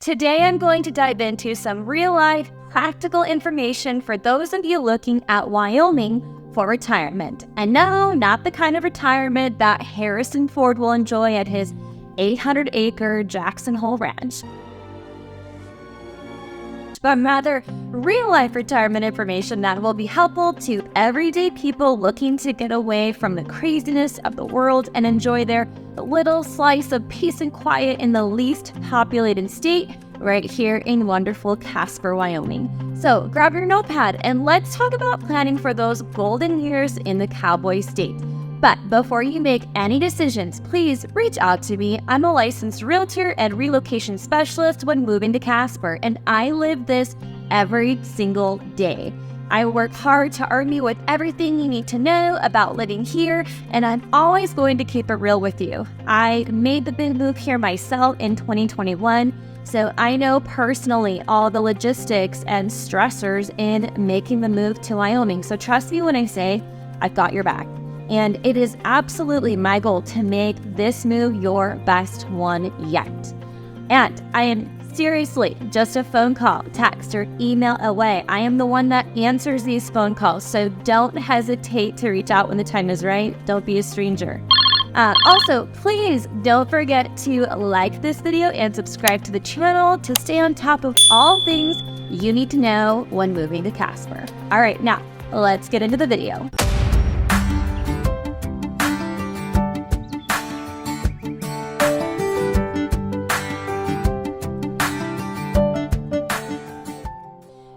Today I'm going to dive into some real-life, practical information for those of you looking at Wyoming for retirement. And no, not the kind of retirement that Harrison Ford will enjoy at his 800-acre Jackson Hole Ranch, but rather real-life retirement information that will be helpful to everyday people looking to get away from the craziness of the world and enjoy their little slice of peace and quiet in the least populated state right here in wonderful Casper, Wyoming. So grab your notepad and let's talk about planning for those golden years in the cowboy state. But before you make any decisions, please reach out to me. I'm a licensed realtor and relocation specialist when moving to Casper, and I live this every single day. I work hard to arm you with everything you need to know about living here, and I'm always going to keep it real with you. I made the big move here myself in 2021, so I know personally all the logistics and stressors in making the move to Wyoming. So trust me when I say I've got your back. And it is absolutely my goal to make this move your best one yet. And I am seriously just a phone call, text, or email away. I am the one that answers these phone calls, so don't hesitate to reach out when the time is right. Don't be a stranger. Also, please don't forget to like this video and subscribe to the channel to stay on top of all things you need to know when moving to Casper. All right, now let's get into the video.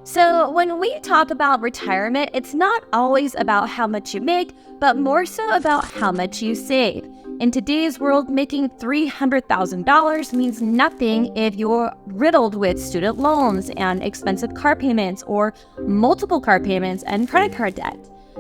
So when we talk about retirement, it's not always about how much you make, but more so about how much you save. In today's world, making $300,000 means nothing if you're riddled with student loans and expensive car payments or multiple car payments and credit card debt.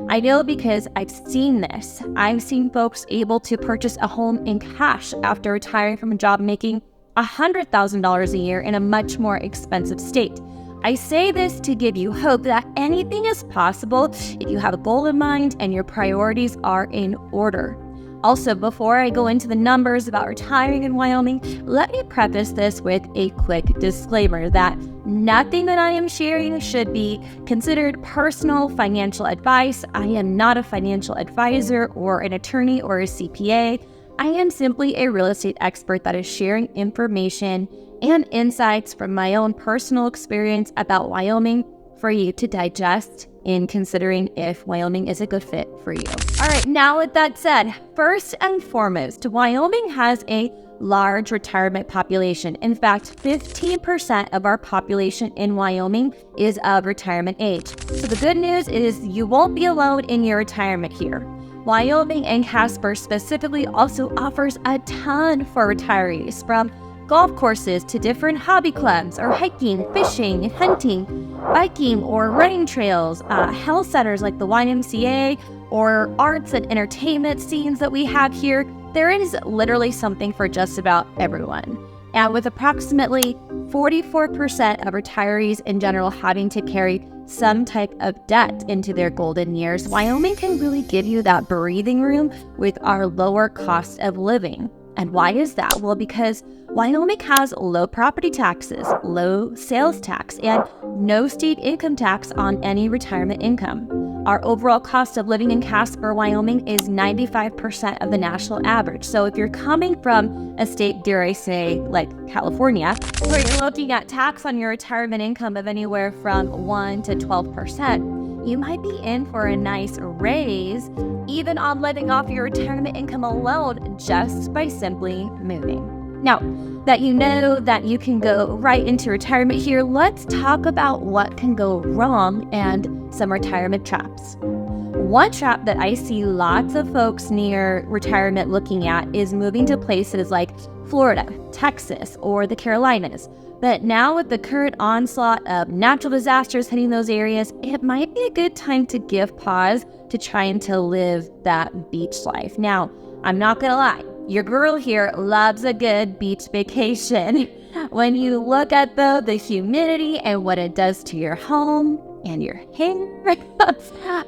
I know because I've seen this. I've seen folks able to purchase a home in cash after retiring from a job making $100,000 a year in a much more expensive state. I say this to give you hope that anything is possible if you have a goal in mind and your priorities are in order. Also, before I go into the numbers about retiring in Wyoming, let me preface this with a quick disclaimer that nothing that I am sharing should be considered personal financial advice. I am not a financial advisor or an attorney or a CPA. I am simply a real estate expert that is sharing information and insights from my own personal experience about Wyoming for you to digest in considering if Wyoming is a good fit for you. All right, now with that said, first and foremost, Wyoming has a large retirement population. In fact, 15% of our population in Wyoming is of retirement age. So the good news is you won't be alone in your retirement here. Wyoming and Casper specifically also offers a ton for retirees, from golf courses to different hobby clubs or hiking, fishing, hunting, biking, or running trails, health centers like the YMCA, or arts and entertainment scenes that we have here. There is literally something for just about everyone. And with approximately 44% of retirees in general having to carry some type of debt into their golden years, Wyoming can really give you that breathing room with our lower cost of living. And why is that? Well, because Wyoming has low property taxes, low sales tax, and no state income tax on any retirement income. Our overall cost of living in Casper, Wyoming is 95% of the national average. So if you're coming from a state, dare I say, like California, where you're looking at tax on your retirement income of anywhere from 1 to 12%, you might be in for a nice raise, even on living off your retirement income alone, just by simply moving. Now that you know that you can go right into retirement here, let's talk about what can go wrong and some retirement traps. One trap that I see lots of folks near retirement looking at is moving to places like Florida, Texas, or the Carolinas. But now with the current onslaught of natural disasters hitting those areas, it might be a good time to give pause to trying to live that beach life. Now, I'm not gonna lie, your girl here loves a good beach vacation. When you look at the humidity and what it does to your home and your hair,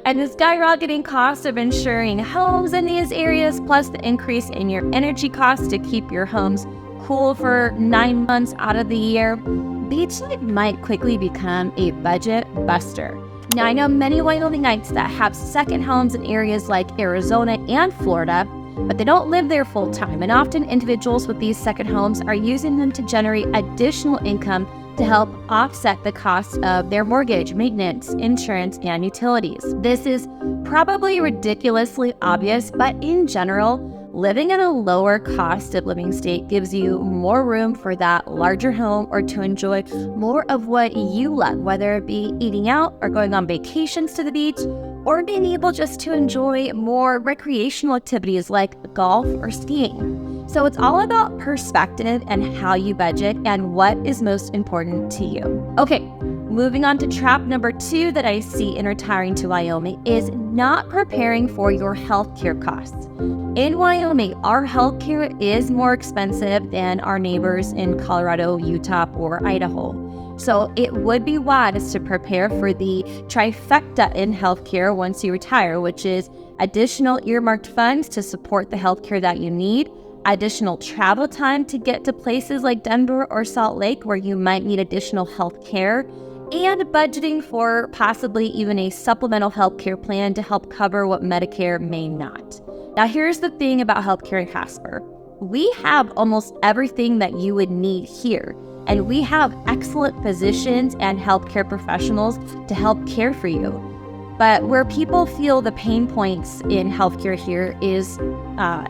and the skyrocketing cost of insuring homes in these areas, plus the increase in your energy costs to keep your homes cool for 9 months out of the year, beach life might quickly become a budget buster. Now, I know many Wyomingites that have second homes in areas like Arizona and Florida, but they don't live there full time, and often individuals with these second homes are using them to generate additional income to help offset the cost of their mortgage, maintenance, insurance, and utilities. This is probably ridiculously obvious, but in general, living in a lower cost of living state gives you more room for that larger home or to enjoy more of what you love, whether it be eating out or going on vacations to the beach, or being able just to enjoy more recreational activities like golf or skiing. So it's all about perspective and how you budget and what is most important to you. Okay, moving on to trap number 2 that I see in retiring to Wyoming is not preparing for your healthcare costs. In Wyoming, our healthcare is more expensive than our neighbors in Colorado, Utah, or Idaho. So it would be wise to prepare for the trifecta in healthcare once you retire, which is additional earmarked funds to support the healthcare that you need, additional travel time to get to places like Denver or Salt Lake where you might need additional health care, and budgeting for possibly even a supplemental health care plan to help cover what Medicare may not. Now, here's the thing about healthcare in Casper. We have almost everything that you would need here, and we have excellent physicians and healthcare professionals to help care for you. But where people feel the pain points in healthcare here is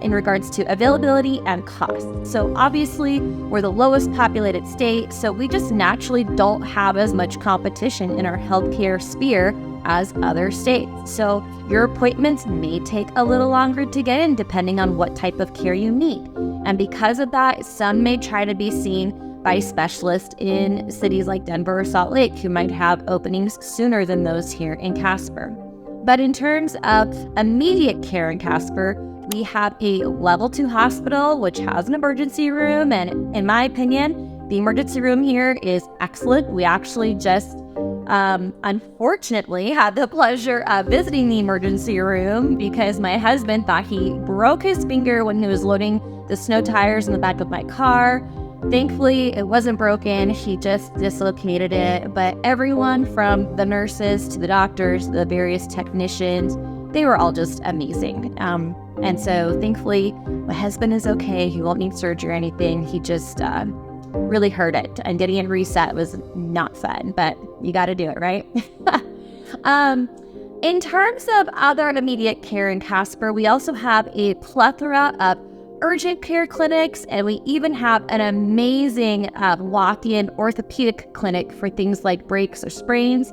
in regards to availability and cost. So obviously, we're the lowest populated state, so we just naturally don't have as much competition in our healthcare sphere as other states. So your appointments may take a little longer to get in depending on what type of care you need. And because of that, some may try to be seen by specialists in cities like Denver or Salt Lake who might have openings sooner than those here in Casper. But in terms of immediate care in Casper, we have a level 2 hospital, which has an emergency room. And in my opinion, the emergency room here is excellent. We actually just unfortunately had the pleasure of visiting the emergency room because my husband thought he broke his finger when he was loading the snow tires in the back of my car. Thankfully, it wasn't broken. He just dislocated it. But everyone from the nurses to the doctors, the various technicians, they were all just amazing. And so thankfully, my husband is okay. He won't need surgery or anything. He just really hurt it. And getting it reset was not fun, but you got to do it, right? In terms of other immediate care in Casper, we also have a plethora of urgent care clinics, and we even have an amazing walk-in orthopedic clinic for things like breaks or sprains.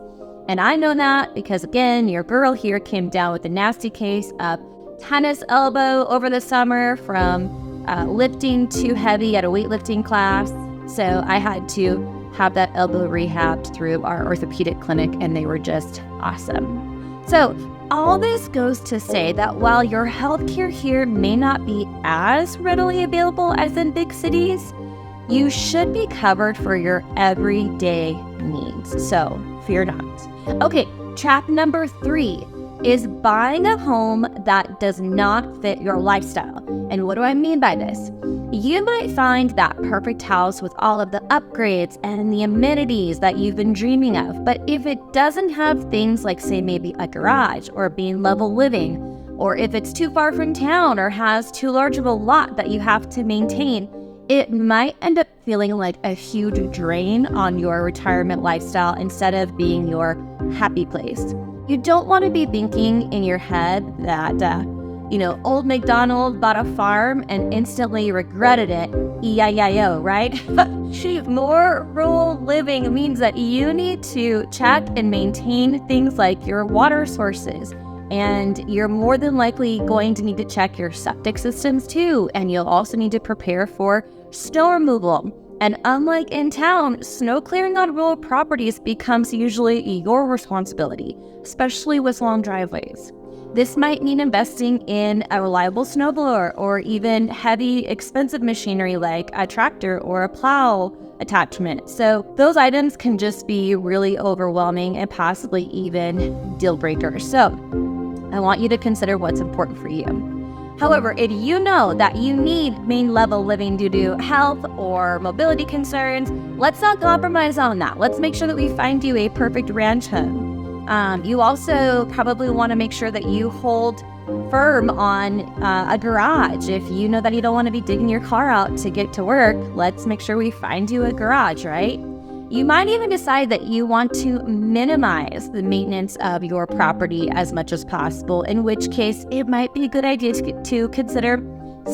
And I know that because, again, your girl here came down with a nasty case of tennis elbow over the summer from lifting too heavy at a weightlifting class. So I had to have that elbow rehabbed through our orthopedic clinic, and they were just awesome. So all this goes to say that while your healthcare here may not be as readily available as in big cities, you should be covered for your everyday needs. So fear not. Okay, trap number 3 is buying a home that does not fit your lifestyle. And what do I mean by this? You might find that perfect house with all of the upgrades and the amenities that you've been dreaming of. But if it doesn't have things like, say, maybe a garage or being level living, or if it's too far from town or has too large of a lot that you have to maintain, it might end up feeling like a huge drain on your retirement lifestyle instead of being your happy place. You don't want to be thinking in your head that, old MacDonald bought a farm and instantly regretted it. E-I-E-I-O, right? More rural living means that you need to check and maintain things like your water sources. And you're more than likely going to need to check your septic systems too. And you'll also need to prepare for snow removal. And unlike in town, snow clearing on rural properties becomes usually your responsibility, especially with long driveways. This might mean investing in a reliable snowblower or even heavy, expensive machinery like a tractor or a plow attachment. So those items can just be really overwhelming and possibly even deal breakers. So I want you to consider what's important for you. However, if you know that you need main level living due to health or mobility concerns, let's not compromise on that. Let's make sure that we find you a perfect ranch home. You also probably want to make sure that you hold firm on a garage. If you know that you don't want to be digging your car out to get to work, let's make sure we find you a garage, right? You might even decide that you want to minimize the maintenance of your property as much as possible, in which case it might be a good idea to consider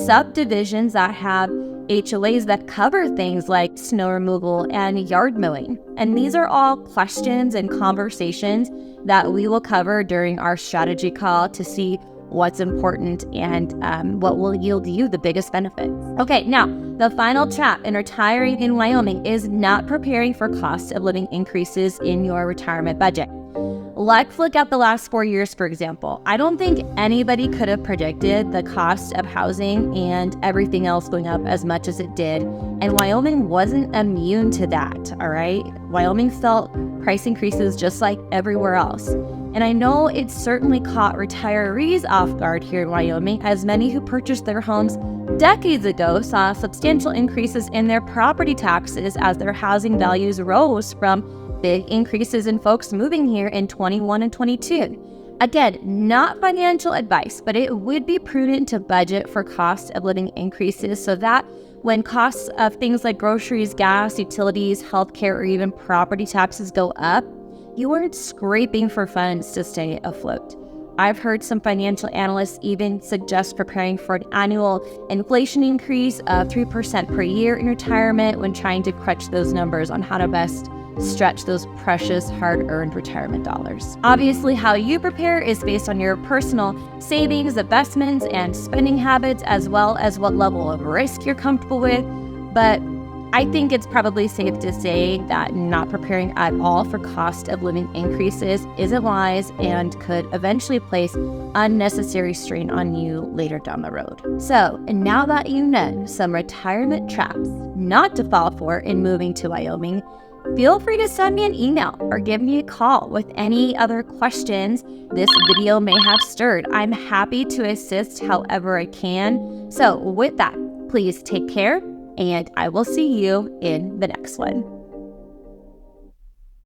subdivisions that have HOAs that cover things like snow removal and yard mowing. And these are all questions and conversations that we will cover during our strategy call to see what's important and what will yield you the biggest benefits. Okay, now the final trap in retiring in Wyoming is not preparing for cost of living increases in your retirement budget. Let's look at the last 4 years, for example. I don't think anybody could have predicted the cost of housing and everything else going up as much as it did. And Wyoming wasn't immune to that, all right? Wyoming felt price increases just like everywhere else. And I know it certainly caught retirees off guard here in Wyoming, as many who purchased their homes decades ago saw substantial increases in their property taxes as their housing values rose from big increases in folks moving here in 21 and 22. Again, not financial advice, but it would be prudent to budget for cost of living increases so that when costs of things like groceries, gas, utilities, healthcare, or even property taxes go up, you aren't scraping for funds to stay afloat. I've heard some financial analysts even suggest preparing for an annual inflation increase of 3% per year in retirement when trying to crunch those numbers on how to best stretch those precious hard-earned retirement dollars. Obviously, how you prepare is based on your personal savings, investments, and spending habits, as well as what level of risk you're comfortable with. But I think it's probably safe to say that not preparing at all for cost of living increases isn't wise and could eventually place unnecessary strain on you later down the road. So, and now that you know some retirement traps not to fall for in moving to Wyoming, feel free to send me an email or give me a call with any other questions this video may have stirred. I'm happy to assist however I can. So with that, please take care, and I will see you in the next one.